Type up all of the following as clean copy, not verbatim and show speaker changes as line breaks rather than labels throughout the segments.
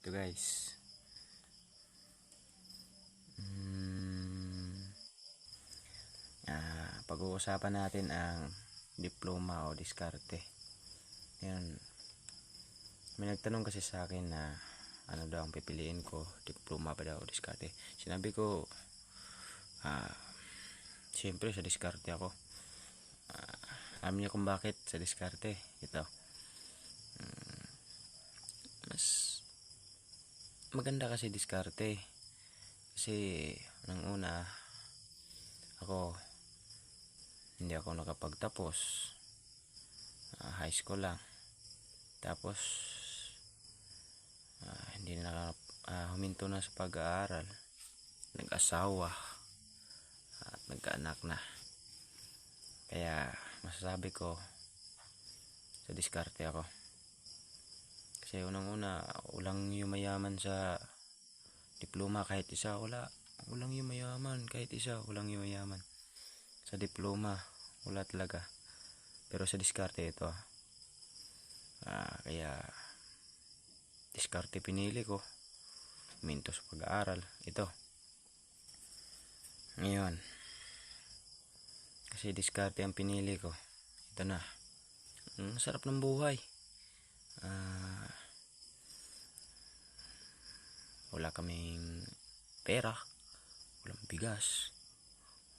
Ito guys. Pag-uusapan natin ang diploma o diskarte. Yan. May nagtanong kasi sa akin na ano daw ang pipiliin ko, diploma ba daw o diskarte. Sinabi ko, siyempre sa diskarte ako. Alam niyo kung bakit sa diskarte. Ito. Mas maganda kasi diskarte. Kasi nang una, ako hindi ako nakapagtapos, high school lang. Tapos hindi na huminto na sa pag-aaral, nag-asawa at nagkaanak na. Kaya masasabi ko sa diskarte ako. Kasi unang-una, walang yumayaman sa diploma kahit isa. Walang yumayaman kahit isa. Walang yumayaman sa diploma, wala talaga. Pero sa diskarte ito, kaya diskarte pinili ko, minto sa pag-aaral. Ito ngayon, kasi diskarte ang pinili ko. Ito na, ang sarap ng buhay. Wala kaming pera, walang bigas,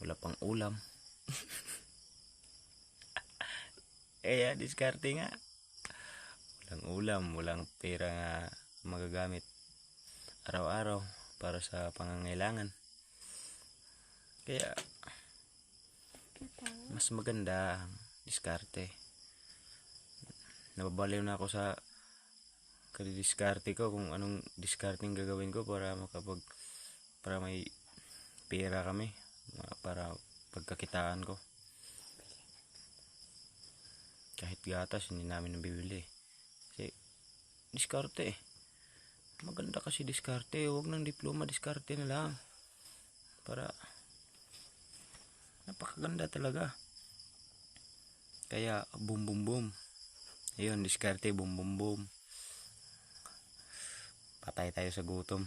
wala pang ulam. Kaya diskarte nga, walang ulam, walang pera nga magagamit araw-araw para sa pangangailangan. Kaya mas maganda ang diskarte. Nababaliw na ako sa kadidiskarte ko, kung anong diskarting gagawin ko para may pera kami, para pagkakitaan ko. Kahit gatas hindi namin nabibili. Kasi diskarte maganda kasi diskarte. Huwag ng diploma, diskarte na lang. Para napakaganda talaga. Kaya boom boom boom. Ayun, diskarte, boom boom boom. Patay tayo sa gutom.